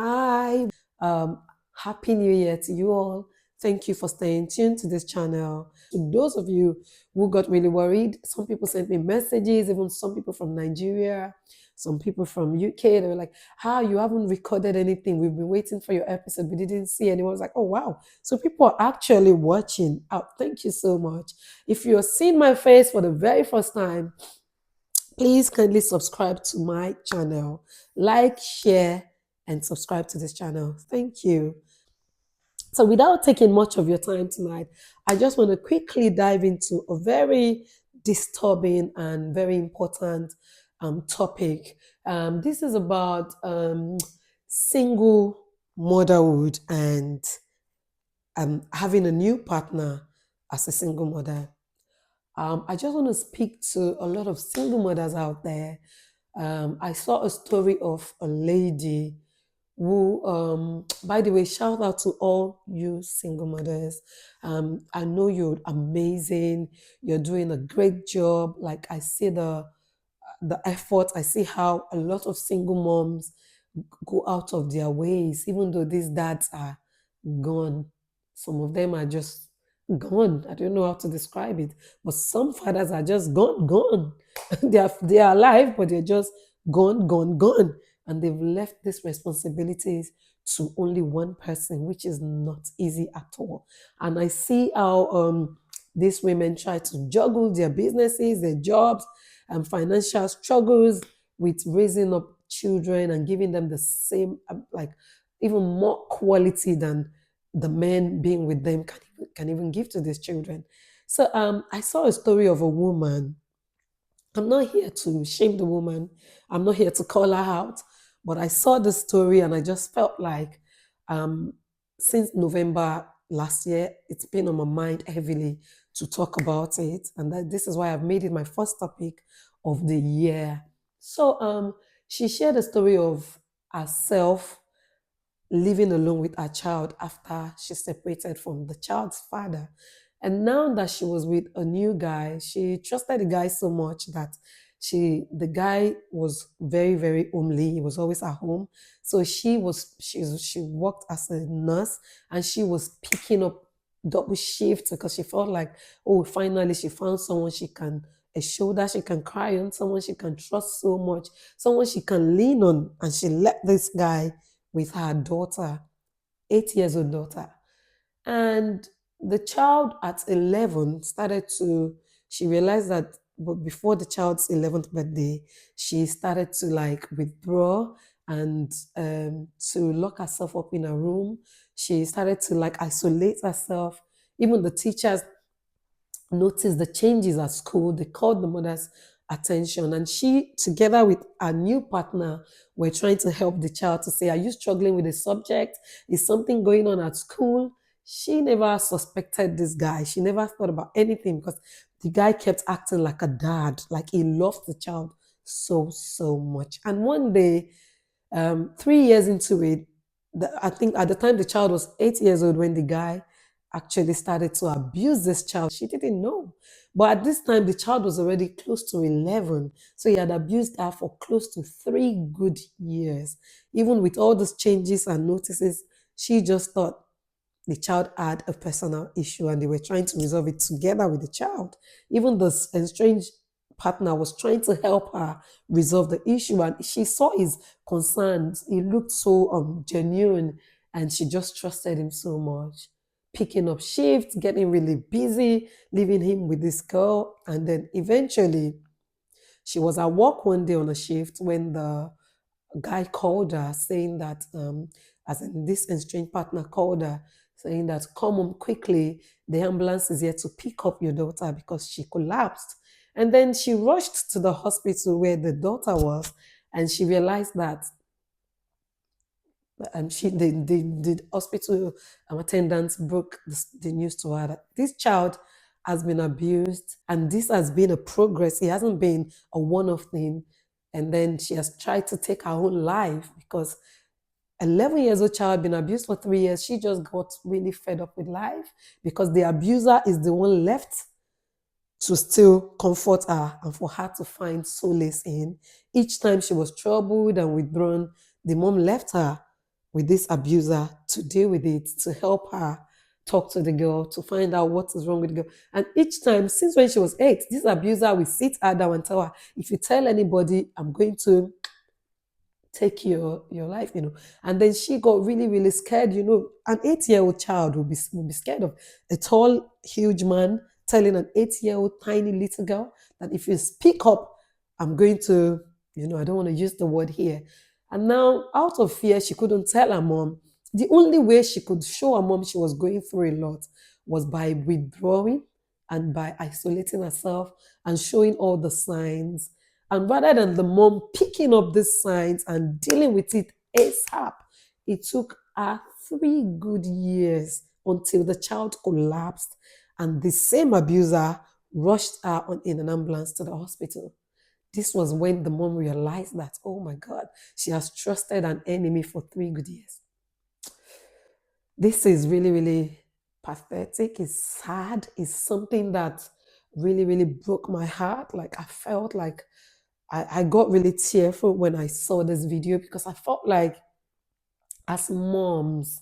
Hi, um, Happy New Year to you all. Thank you for staying tuned to this channel. To those of you who got really worried, some people sent me messages, even some people from Nigeria, some people from UK. They were like, "How you haven't recorded anything? We've been waiting for your episode. We didn't see anyone." I was like, "Oh wow!" So people are actually watching. Oh, thank you so much. If you're seeing my face for the very first time, please kindly subscribe to my channel, like, share, and subscribe to this channel. Thank you. So, without taking much of your time tonight, I just want to quickly dive into a very disturbing and very important topic. This is about single motherhood and having a new partner as a single mother. I just want to speak to a lot of single mothers out there. I saw a story of a lady who, by the way, shout out to all you single mothers. I know you're amazing. You're doing a great job. Like I see the effort. I see how a lot of single moms go out of their ways, even though these dads are gone. Some of them are just gone. I don't know how to describe it, but some fathers are just gone. They are alive, but they're just gone, and they've left these responsibilities to only one person, which is not easy at all. And I see how these women try to juggle their businesses, their jobs, and financial struggles with raising up children and giving them the same, like even more quality than the men being with them can even give to these children. So I saw a story of a woman. I'm not here to shame the woman. I'm not here to call her out. But I saw the story and I just felt like um, since November last year, it's been on my mind heavily to talk about it. And that this is why I've made it my first topic of the year. So she shared a story of herself living alone with her child after she separated from the child's father. And now that she was with a new guy, she trusted the guy so much that the guy was very, very homely. He was always at home. So she worked as a nurse and she was picking up double shifts because she felt like, oh, finally she found someone a shoulder she can cry on, someone she can trust so much, someone she can lean on. And she left this guy with her daughter, 8 years old daughter. And the child at 11 she realized that but before the child's 11th birthday, she started to like withdraw and to lock herself up in a room. She started to like isolate herself. Even the teachers noticed the changes at school. They called the mother's attention, and she, together with her new partner, were trying to help the child to say, "Are you struggling with a subject? Is something going on at school?" She never suspected this guy. She never thought about anything because the guy kept acting like a dad, like he loved the child so much. And one day, 3 years into it, I think at the time the child was 8 years old when the guy actually started to abuse this child. She didn't know. But at this time, the child was already close to 11. So he had abused her for close to 3 good years. Even with all those changes and notices, she just thought the child had a personal issue and they were trying to resolve it together with the child. Even the estranged partner was trying to help her resolve the issue, and she saw his concerns. He looked so genuine, and she just trusted him so much. Picking up shifts, getting really busy, leaving him with this girl, and then eventually she was at work one day on a shift when the guy called her saying that, as in this estranged partner called her saying that, come home quickly, the ambulance is here to pick up your daughter because she collapsed. And then she rushed to the hospital where the daughter was, and she realized that the hospital attendants broke the news to her that this child has been abused and this has been a progress. It hasn't been a one-off thing. And then she has tried to take her own life because 11 years old child been abused for 3 years. She just got really fed up with life because the abuser is the one left to still comfort her and for her to find solace in. Each time she was troubled and withdrawn, the mom left her with this abuser to deal with it, to help her talk to the girl, to find out what is wrong with the girl. And each time, since when she was 8, this abuser will sit her down and tell her, if you tell anybody, I'm going to take your life, And then she got really, really scared, An 8-year-old child will be scared of a tall, huge man telling an 8-year-old tiny little girl that if you speak up, I'm going to, I don't want to use the word here. And now, out of fear, she couldn't tell her mom. The only way she could show her mom she was going through a lot was by withdrawing and by isolating herself and showing all the signs. And rather than the mom picking up these signs and dealing with it ASAP, it took her 3 good years until the child collapsed and the same abuser rushed her in an ambulance to the hospital. This was when the mom realized that, oh my God, she has trusted an enemy for 3 good years. This is really, really pathetic. It's sad. It's something that really, really broke my heart. Like I felt like I got really tearful when I saw this video because I felt like as moms,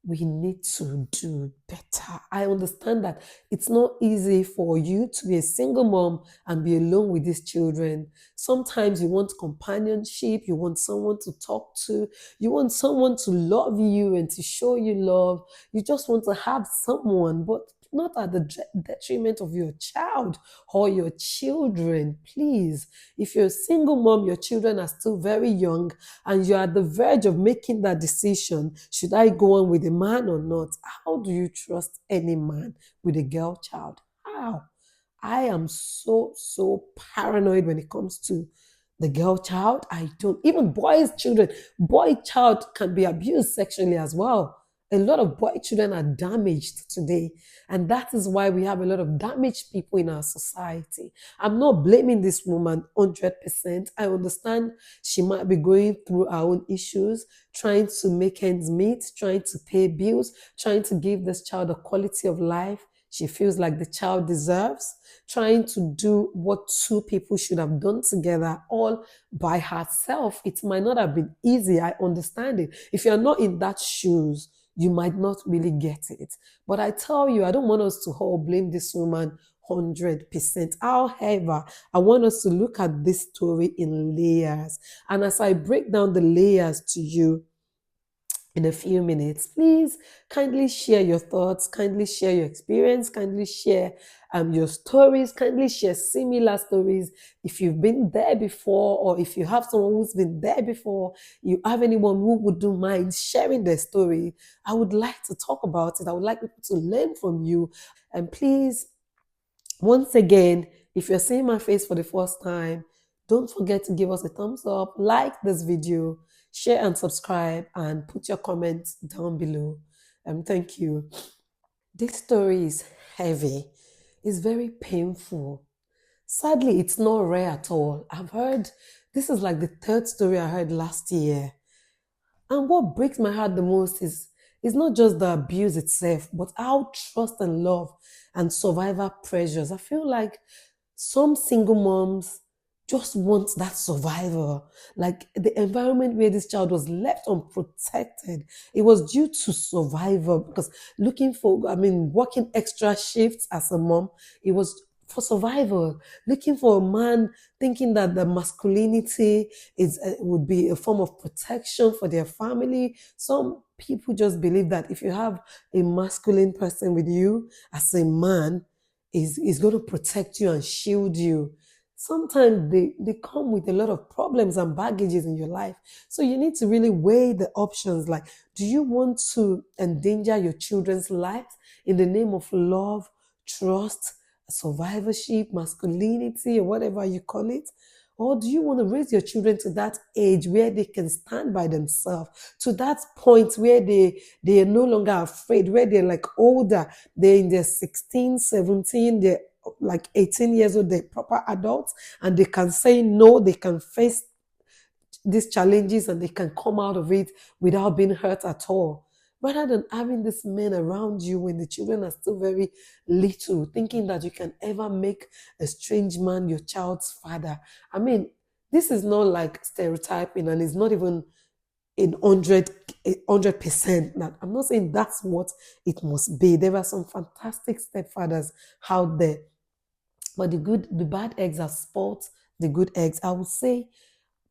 we need to do better. I understand that it's not easy for you to be a single mom and be alone with these children. Sometimes you want companionship, you want someone to talk to, you want someone to love you and to show you love. You just want to have someone, but not at the detriment of your child or your children. Please, if you're a single mom, your children are still very young, and you're at the verge of making that decision, should I go on with a man or not? How do you trust any man with a girl child? How? I am so paranoid when it comes to the girl child. I don't, even boys' children, boy child can be abused sexually as well. A lot of boy children are damaged today. And that is why we have a lot of damaged people in our society. I'm not blaming this woman 100%. I understand she might be going through her own issues, trying to make ends meet, trying to pay bills, trying to give this child a quality of life she feels like the child deserves, trying to do what two people should have done together all by herself. It might not have been easy. I understand it. If you're not in that shoes, you might not really get it. But I tell you, I don't want us to all blame this woman 100%. However, I want us to look at this story in layers. And as I break down the layers to you, in a few minutes, please kindly share your thoughts, kindly share your experience, kindly share your stories, kindly share similar stories. If you've been there before, or if you have someone who's been there before, you have anyone who wouldn't mind sharing their story, I would like to talk about it. I would like people to learn from you. And please, once again, if you're seeing my face for the first time, don't forget to give us a thumbs up, like this video, share and subscribe, and put your comments down below. Thank you. This story is heavy. It's very painful. Sadly, it's not rare at all. This is like the third story I heard last year. And what breaks my heart the most is not just the abuse itself, but how trust and love and survivor pressures. I feel like some single moms just want that survivor. Like the environment where this child was left unprotected, it was due to survivor, because working extra shifts as a mom, it was for survival, looking for a man, thinking that the masculinity would be a form of protection for their family. Some people just believe that if you have a masculine person with you as a man, is going to protect you and shield you. Sometimes they come with a lot of problems and baggages in your life. So you need to really weigh the options. Like, do you want to endanger your children's lives in the name of love, trust, survivorship, masculinity, or whatever you call it? Or do you want to raise your children to that age where they can stand by themselves, to that point where they are no longer afraid, where they're like older, they're in their 16, 17, they're like 18 years old, they're proper adults, and they can say no, they can face these challenges and they can come out of it without being hurt at all. Rather than having these men around you when the children are still very little, thinking that you can ever make a strange man your child's father. I mean, this is not like stereotyping, and it's not even in 100%. Now, I'm not saying that's what it must be. There are some fantastic stepfathers out there, but the bad eggs have spoiled the good eggs. I would say,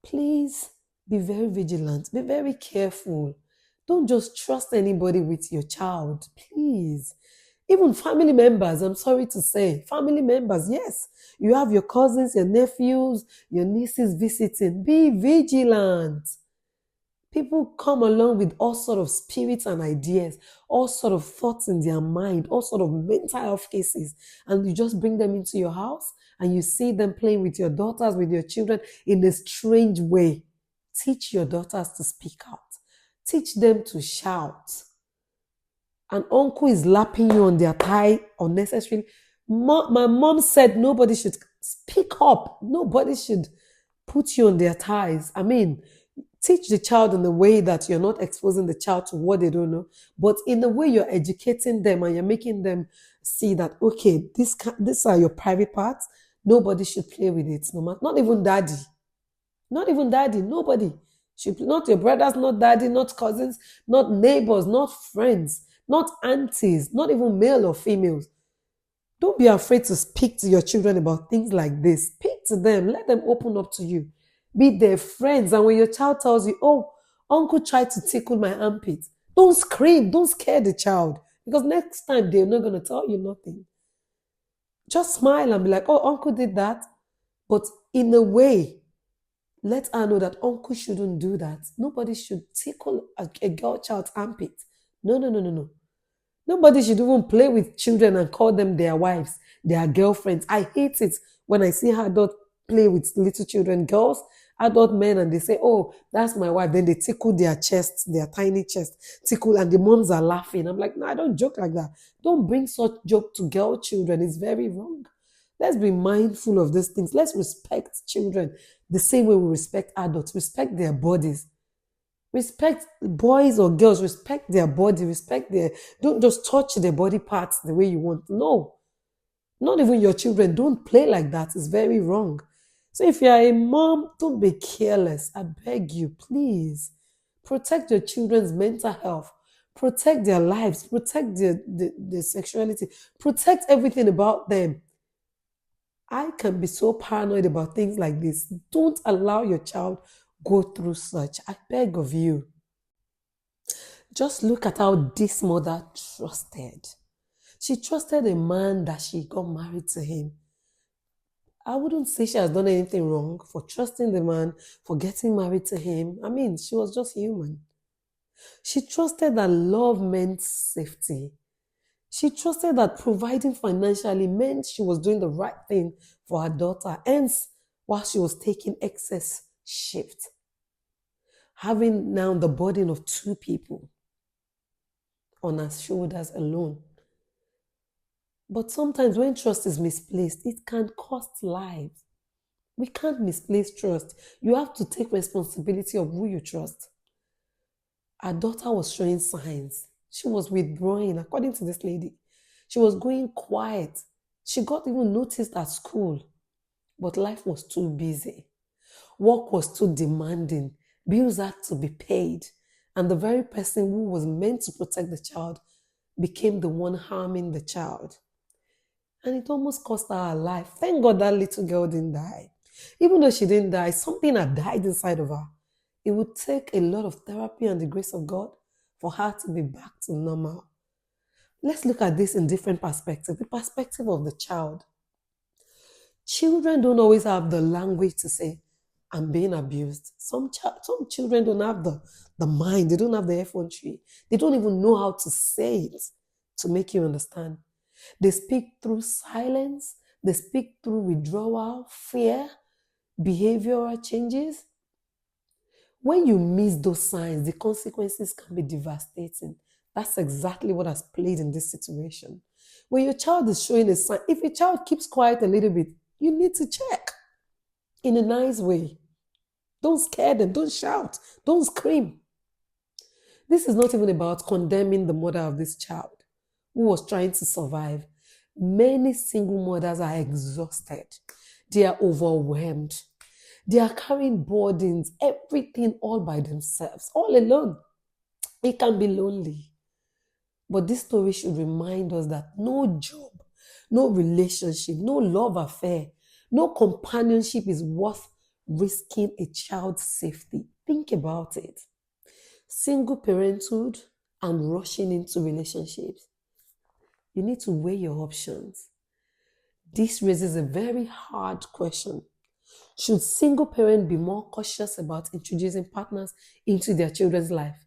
please be very vigilant, be very careful. Don't just trust anybody with your child, please. Even family members, I'm sorry to say, family members, yes, you have your cousins, your nephews, your nieces visiting. Be vigilant. People come along with all sort of spirits and ideas, all sort of thoughts in their mind, all sort of mental health cases, and you just bring them into your house and you see them playing with your daughters, with your children in a strange way. Teach your daughters to speak out. Teach them to shout. An uncle is lapping you on their thigh unnecessarily. My mom said nobody should speak up. Nobody should put you on their thighs. I mean, teach the child in a way that you're not exposing the child to what they don't know, but in a way you're educating them and you're making them see that, okay, these are your private parts. Nobody should play with it. No matter, not even daddy. Not even daddy. Nobody should. Not your brothers, not daddy, not cousins, not neighbors, not friends, not aunties, not even male or females. Don't be afraid to speak to your children about things like this. Speak to them. Let them open up to you. Be their friends. And when your child tells you, oh, uncle tried to tickle my armpit, don't scream. Don't scare the child. Because next time they're not going to tell you nothing. Just smile and be like, oh, uncle did that. But in a way, let her know that uncle shouldn't do that. Nobody should tickle a girl child's armpit. No, no, no, no, no. Nobody should even play with children and call them their wives, their girlfriends. I hate it when I see adults play with little children, girls, adult men, and they say, oh, that's my wife. Then they tickle their chest, their tiny chest, tickle, and the moms are laughing. I'm like, no, I don't joke like that. Don't bring such joke to girl children. It's very wrong. Let's be mindful of these things. Let's respect children the same way we respect adults. Respect their bodies. Respect boys or girls, respect their body, don't just touch their body parts the way you want. No, not even your children. Don't play like that. It's very wrong. So if you're a mom, don't be careless. I beg you, please. Protect your children's mental health. Protect their lives. Protect their sexuality. Protect everything about them. I can be so paranoid about things like this. Don't allow your child go through such. I beg of you. Just look at how this mother trusted. She trusted a man that she got married to him. I wouldn't say she has done anything wrong for trusting the man, for getting married to him. I mean, she was just human. She trusted that love meant safety. She trusted that providing financially meant she was doing the right thing for her daughter. Hence, while she was taking excess shift, having now the burden of two people on her shoulders alone. But sometimes when trust is misplaced, it can cost lives. We can't misplace trust. You have to take responsibility of who you trust. Her daughter was showing signs. She was withdrawing, according to this lady. She was going quiet. She got even noticed at school. But life was too busy. Work was too demanding. Bills had to be paid. And the very person who was meant to protect the child became the one harming the child. And it almost cost her life. Thank God that little girl didn't die. Even though she didn't die, something had died inside of her. It would take a lot of therapy and the grace of God for her to be back to normal. Let's look at this in different perspectives. The perspective of the child. Children don't always have the language to say, I'm being abused. Some children don't have the mind. They don't have the effrontery. They don't even know how to say it to make you understand. They speak through silence. They speak through withdrawal, fear, behavioral changes. When you miss those signs, the consequences can be devastating. That's exactly what has played in this situation. When your child is showing a sign, if your child keeps quiet a little bit, you need to check in a nice way. Don't scare them. Don't shout. Don't scream. This is not even about condemning the mother of this child who was trying to survive. Many single mothers are exhausted. They are overwhelmed. They are carrying burdens, everything all by themselves, all alone. It can be lonely. But this story should remind us that no job, no relationship, no love affair, no companionship is worth risking a child's safety. Think about it. Single parenthood and rushing into relationships. You need to weigh your options. This raises a very hard question. Should single parents be more cautious about introducing partners into their children's life?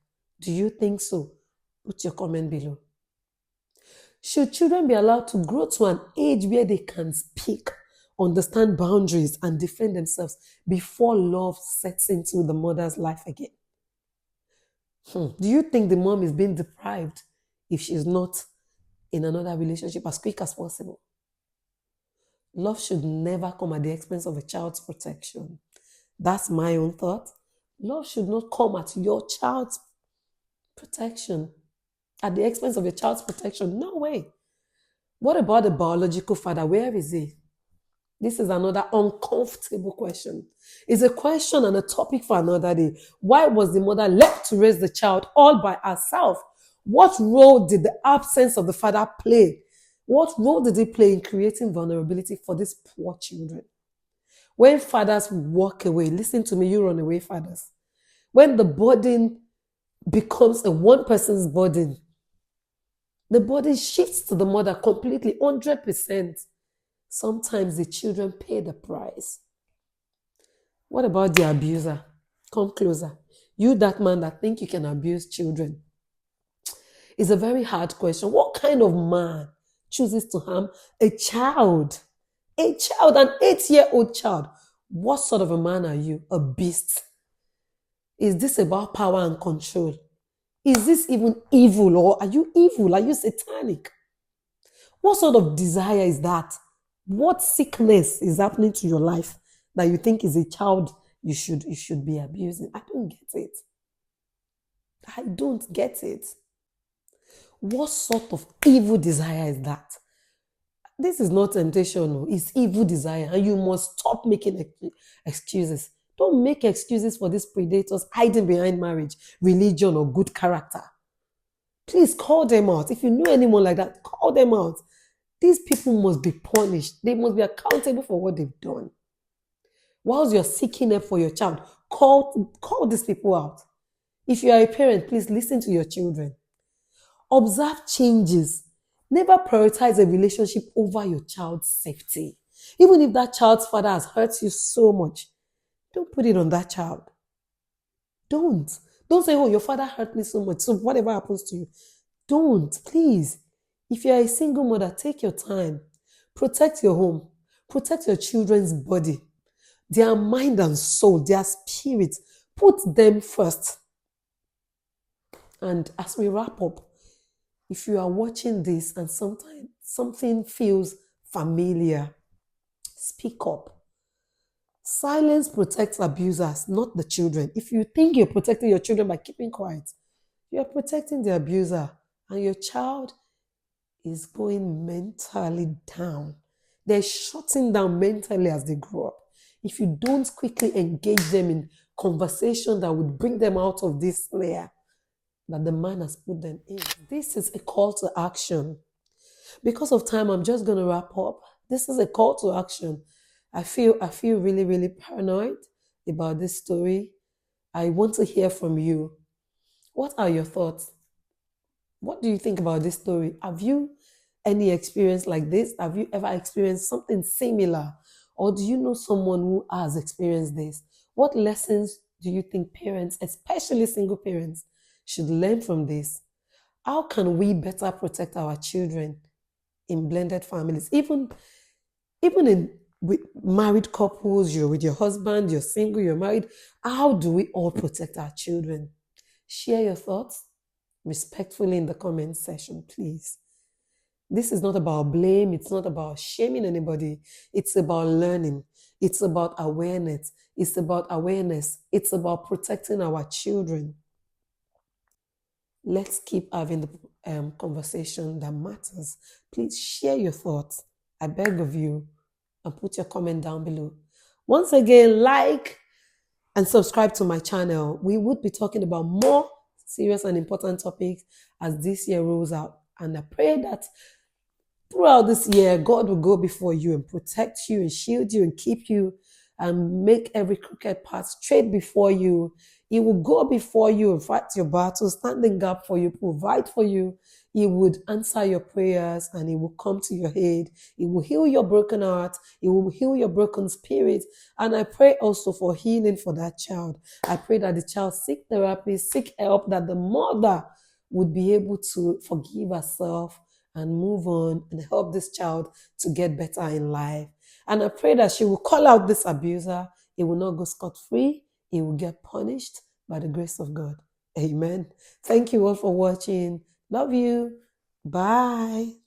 Do you think so? Put your comment below. Should children be allowed to grow to an age where they can speak, understand boundaries, and defend themselves before love sets into the mother's life again? Do you think the mom is being deprived if she's not in another relationship as quick as possible? Love should never come at the expense of a child's protection. That's my own thought. Love should not come at your child's protection, at the expense of your child's protection. No way. What about the biological father? Where is he? This is another uncomfortable question. It's a question and a topic for another day. Why was the mother left to raise the child all by herself? What role did the absence of the father play? What role did he play in creating vulnerability for these poor children? When fathers walk away, listen to me, you run away, fathers. When the burden becomes a one person's burden, the burden shifts to the mother completely, 100%. Sometimes the children pay the price. What about the abuser? Come closer. You, that man that think you can abuse children. It's a very hard question. What kind of man chooses to harm a child? A child, an 8-year-old child. What sort of a man are you? A beast. Is this about power and control? Is this even evil, or are you evil? Are you satanic? What sort of desire is that? What sickness is happening to your life that you think is a child you should be abusing? I don't get it. I don't get it. What sort of evil desire is that? This is not temptation, it's evil desire, and you must stop making excuses. Don't make excuses for these predators hiding behind marriage, religion, or good character. Please call them out. If you know anyone like that, call them out. These people must be punished. They must be accountable for what they've done. Whilst you're seeking help for your child, call these people out. If you are a parent, please listen to your children. Observe changes. Never prioritize a relationship over your child's safety. Even if that child's father has hurt you so much, don't put it on that child. Don't say, oh, your father hurt me so much, so whatever happens to you. Don't, please. If you're a single mother, take your time. Protect your home. Protect your children's body, their mind and soul, their spirit. Put them first. And as we wrap up, if you are watching this and sometimes something feels familiar, speak up. Silence protects abusers, not the children. If you think you're protecting your children by keeping quiet, you're protecting the abuser, and your child is going mentally down. They're shutting down mentally as they grow up. If you don't quickly engage them in conversation that would bring them out of this snare that the man has put them in. This is a call to action. Because of time, I'm just going to wrap up. This is a call to action. I feel really, really paranoid about this story. I want to hear from you. What are your thoughts? What do you think about this story? Have you any experience like this? Have you ever experienced something similar? Or do you know someone who has experienced this? What lessons do you think parents, especially single parents, should learn from this? How can we better protect our children in blended families? Even with married couples, you're with your husband, you're single, you're married. How do we all protect our children? Share your thoughts respectfully in the comment section, please. This is not about blame. It's not about shaming anybody. It's about learning. It's about awareness. It's about awareness. It's about protecting our children. Let's keep having the conversation that matters. Please share your thoughts. I beg of you, and put your comment down below. Once again, like and subscribe to my channel. We would be talking about more serious and important topics as this year rolls out. And I pray that throughout this year, God will go before you and protect you and shield you and keep you and make every crooked path straight before you. He will go before you and fight your battles, stand in gap for you, provide for you. He would answer your prayers and he will come to your aid. He will heal your broken heart. He will heal your broken spirit. And I pray also for healing for that child. I pray that the child seek therapy, seek help, that the mother would be able to forgive herself and move on and help this child to get better in life. And I pray that she will call out this abuser. He will not go scot-free. He will get punished by the grace of God. Amen. Thank you all for watching. Love you. Bye.